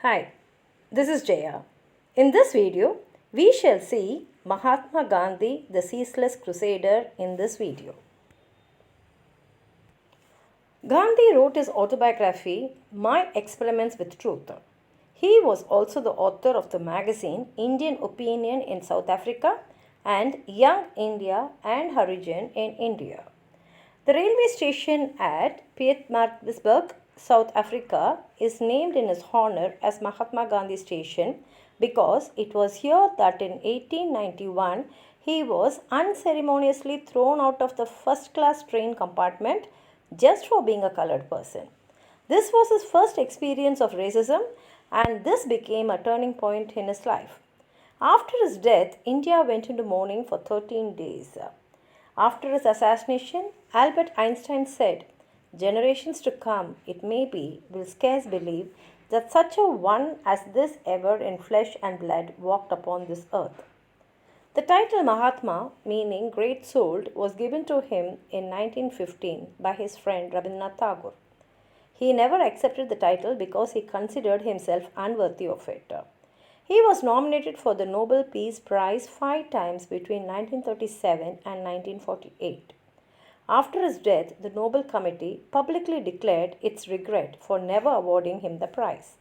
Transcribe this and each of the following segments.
Hi, this is Jaya. In this video, we shall see Mahatma Gandhi, the Ceaseless Crusader in this video. Gandhi wrote his autobiography, My Experiments with Truth. He was also the author of the magazine Indian Opinion in South Africa and Young India and Harijan in India. The railway station at Pietermaritzburg, South Africa, is named in his honor as Mahatma Gandhi Station because it was here that in 1891 he was unceremoniously thrown out of the first class train compartment just for being a colored person. This was his first experience of racism, and this became a turning point in his life. After his death, India went into mourning for 13 days. After his assassination, Albert Einstein said, generations to come, it may be, will scarce believe that such a one as this ever in flesh and blood walked upon this earth. The title Mahatma, meaning great souled, was given to him in 1915 by his friend Rabindranath Tagore. He never accepted the title because he considered himself unworthy of it. He was nominated for the Nobel Peace Prize 5 times between 1937 and 1948. After his death, the Nobel Committee publicly declared its regret for never awarding him the prize.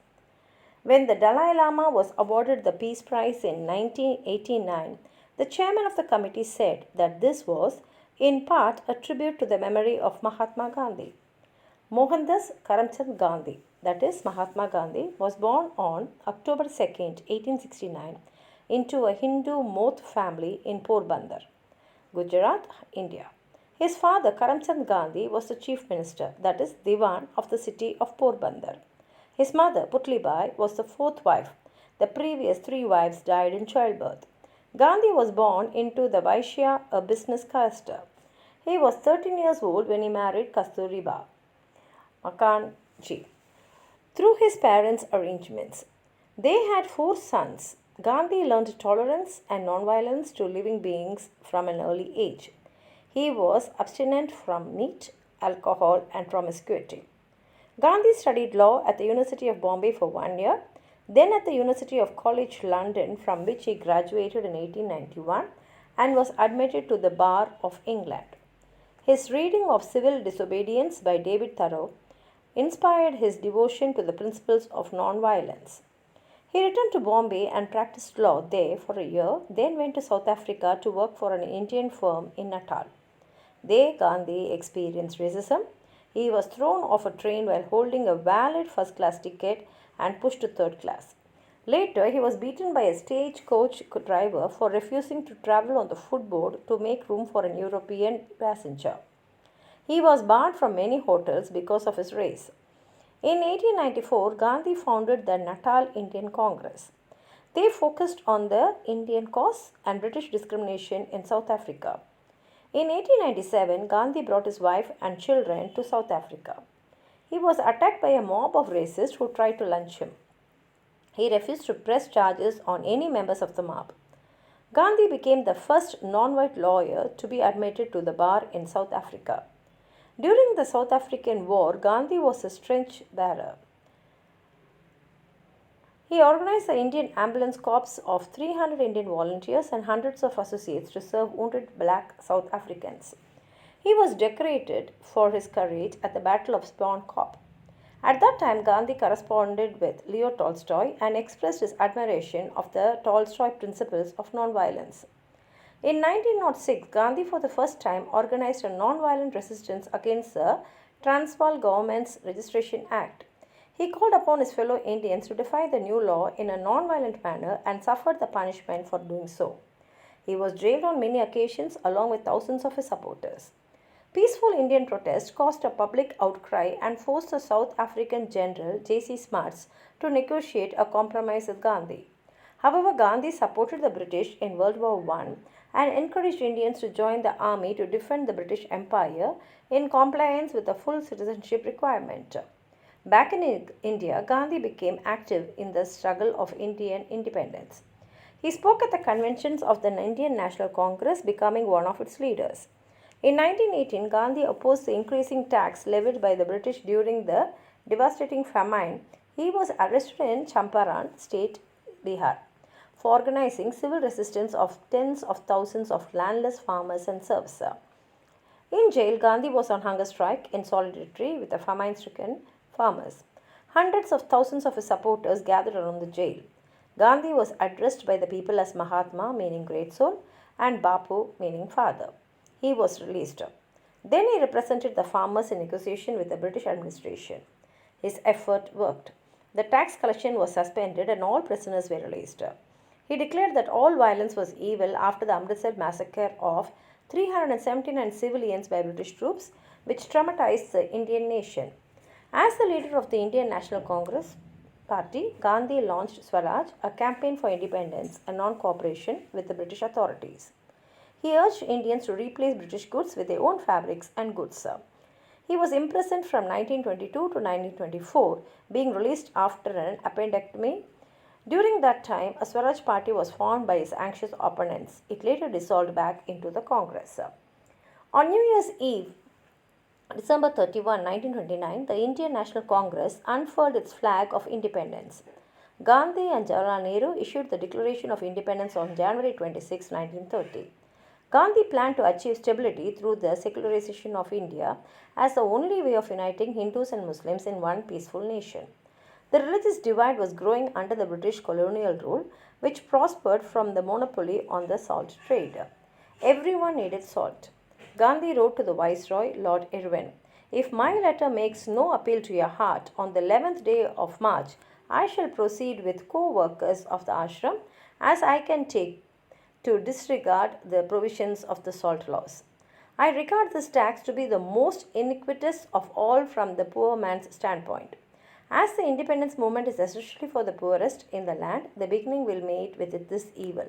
When the Dalai Lama was awarded the Peace Prize in 1989, the chairman of the committee said that this was, in part, a tribute to the memory of Mahatma Gandhi. Mohandas Karamchand Gandhi, that is Mahatma Gandhi, was born on October 2, 1869, into a Hindu Moth family in Porbandar, Gujarat, India. His father, Karamchand Gandhi, was the chief minister, that is Diwan of the city of Porbandar. His mother, Putlibai, was the fourth wife. The previous three wives died in childbirth. Gandhi was born into the Vaishya, a business caste. He was 13 years old when he married Kasturiba Makanji through his parents' arrangements. They had four sons. Gandhi learned tolerance and nonviolence to living beings from an early age. He was abstinent from meat, alcohol, and promiscuity. Gandhi studied law at the University of Bombay for 1 year, then at the University of College London, from which he graduated in 1891 and was admitted to the Bar of England. His reading of Civil Disobedience by David Thoreau inspired his devotion to the principles of nonviolence. He returned to Bombay and practiced law there for a year, then went to South Africa to work for an Indian firm in Natal. There, Gandhi experienced racism. He was thrown off a train while holding a valid first class ticket and pushed to third class. Later, he was beaten by a stagecoach driver for refusing to travel on the footboard to make room for an European passenger. He was barred from many hotels because of his race. In 1894, Gandhi founded the Natal Indian Congress. They focused on the Indian cause and British discrimination in South Africa. In 1897, Gandhi brought his wife and children to South Africa. He was attacked by a mob of racists who tried to lynch him. He refused to press charges on any members of the mob. Gandhi became the first non-white lawyer to be admitted to the bar in South Africa. During the South African War, Gandhi was a trench bearer. He organized the Indian Ambulance Corps of 300 Indian volunteers and hundreds of associates to serve wounded black South Africans. He was decorated for his courage at the Battle of Spon-Kop. At that time, Gandhi corresponded with Leo Tolstoy and expressed his admiration of the Tolstoy principles of nonviolence. In 1906, Gandhi for the first time organized a nonviolent resistance against the Transvaal government's Registration Act. He called upon his fellow Indians to defy the new law in a nonviolent manner and suffered the punishment for doing so. He was jailed on many occasions along with thousands of his supporters. Peaceful Indian protest caused a public outcry and forced the South African general J.C. Smuts to negotiate a compromise with Gandhi. However, Gandhi supported the British in World War I and encouraged Indians to join the army to defend the British Empire in compliance with the full citizenship requirement. Back in India, Gandhi became active in the struggle of Indian independence. He spoke at the conventions of the Indian National Congress, becoming one of its leaders. In 1918, Gandhi opposed the increasing tax levied by the British during the devastating famine He was arrested in Champaran state, Bihar, for organizing civil resistance of tens of thousands of landless farmers and serfs. In jail, Gandhi was on hunger strike in solidarity with the famine stricken farmers. Hundreds of thousands of his supporters gathered around the jail. Gandhi was addressed by the people as Mahatma, meaning great soul, and Bapu, meaning father. He was released. Then he represented the farmers in negotiation with the British administration. His effort worked. The tax collection was suspended and all prisoners were released. He declared that all violence was evil after the Amritsar massacre of 379 civilians by British troops, which traumatized the Indian nation. As the leader of the Indian National Congress Party, Gandhi launched Swaraj, a campaign for independence and non cooperation with the British authorities. He urged Indians to replace British goods with their own fabrics and goods. He was imprisoned from 1922 to 1924, being released after an appendectomy. During that time, a Swaraj party was formed by his anxious opponents. It later dissolved back into the Congress. On New Year's Eve, December 31, 1929, the Indian National Congress unfurled its flag of independence. Gandhi and Jawaharlal Nehru issued the Declaration of Independence on January 26, 1930. Gandhi planned to achieve stability through the secularization of India as the only way of uniting Hindus and Muslims in one peaceful nation. The religious divide was growing under the British colonial rule, which prospered from the monopoly on the salt trade. Everyone needed salt. Gandhi wrote to the Viceroy, Lord Irwin, "If my letter makes no appeal to your heart, on the 11th day of March, I shall proceed with co-workers of the ashram as I can take to disregard the provisions of the salt laws. I regard this tax to be the most iniquitous of all from the poor man's standpoint. As the independence movement is essentially for the poorest in the land, the beginning will meet with this evil."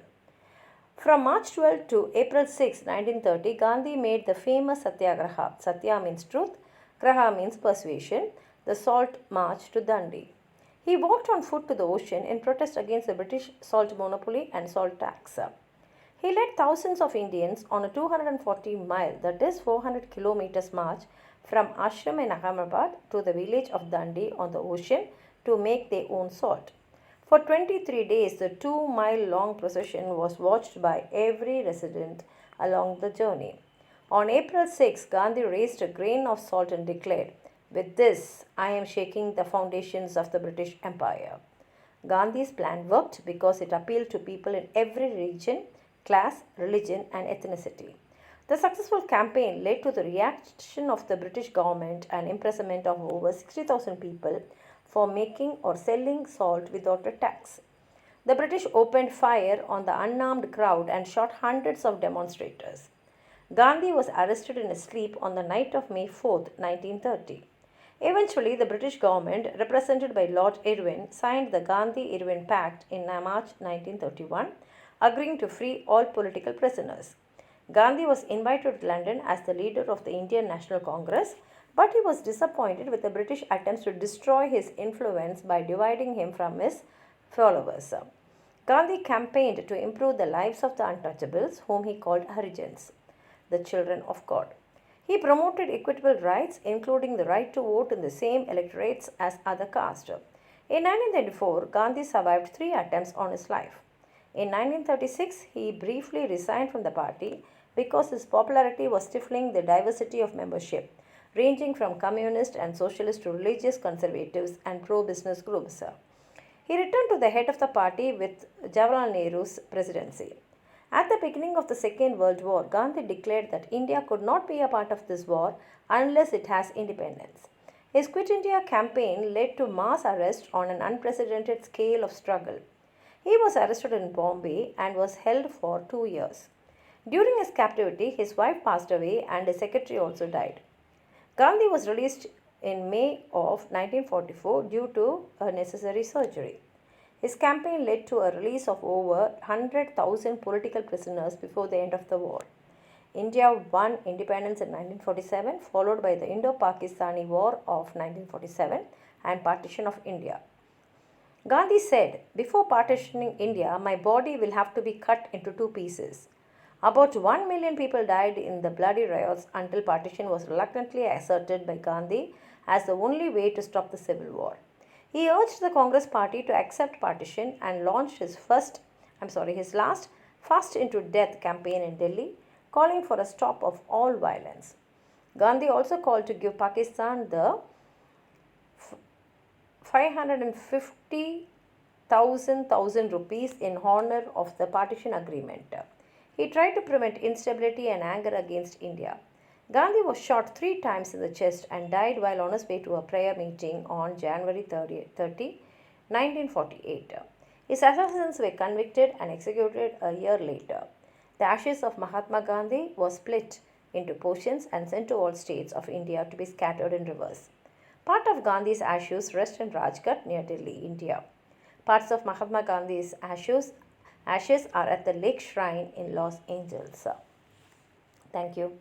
From March 12 to April 6, 1930, Gandhi made the famous Satyagraha. Satya means truth, Graha means persuasion, the salt march to Dandi. He walked on foot to the ocean in protest against the British salt monopoly and salt tax. He led thousands of Indians on a 240-mile, that is 400 kilometers march from ashram in Ahmedabad to the village of Dandi on the ocean to make their own salt. For 23 days, the 2-mile-long procession was watched by every resident along the journey. On April 6, Gandhi raised a grain of salt and declared, "With this, I am shaking the foundations of the British Empire." Gandhi's plan worked because it appealed to people in every region, class, religion, and ethnicity. The successful campaign led to the reaction of the British government and imprisonment of over 60,000 people for making or selling salt without a tax. The British opened fire on the unarmed crowd and shot hundreds of demonstrators. Gandhi was arrested in his sleep on the night of May 4, 1930. Eventually, the British government, represented by Lord Irwin, signed the Gandhi-Irwin Pact in March 1931, agreeing to free all political prisoners. Gandhi was invited to London as the leader of the Indian National Congress, but he was disappointed with the British attempts to destroy his influence by dividing him from his followers. Gandhi campaigned to improve the lives of the untouchables, whom he called Harijans, the children of God. He promoted equitable rights, including the right to vote in the same electorates as other castes. In 1934, Gandhi survived 3 attempts on his life. In 1936, he briefly resigned from the party because his popularity was stifling the diversity of membership, ranging from communist and socialist to religious conservatives and pro-business groups. He returned to the head of the party with Jawaharlal Nehru's presidency. At the beginning of the Second World War, Gandhi declared that India could not be a part of this war unless it has independence. His Quit India campaign led to mass arrest on an unprecedented scale of struggle. He was arrested in Bombay and was held for 2 years. During his captivity, his wife passed away and his secretary also died. Gandhi was released in May of 1944 due to a necessary surgery. His campaign led to a release of over 100,000 political prisoners before the end of the war. India won independence in 1947, followed by the Indo-Pakistani War of 1947 and partition of India. Gandhi said, "Before partitioning India, my body will have to be cut into 2 pieces." About 1 million people died in the bloody riots until partition was reluctantly asserted by Gandhi as the only way to stop the civil war. He urged the Congress party to accept partition and launched his last fast into death campaign in Delhi, calling for a stop of all violence. Gandhi also called to give Pakistan the 550,000 rupees in honor of the partition agreement. He tried to prevent instability and anger against India. Gandhi was shot 3 times in the chest and died while on his way to a prayer meeting on January 30, 1948. His assassins were convicted and executed a year later. The ashes of Mahatma Gandhi were split into portions and sent to all states of India to be scattered in rivers. Part of Gandhi's ashes rest in Rajghat near Delhi, India. Parts of Mahatma Gandhi's ashes are at the Lake Shrine in Los Angeles. Thank you.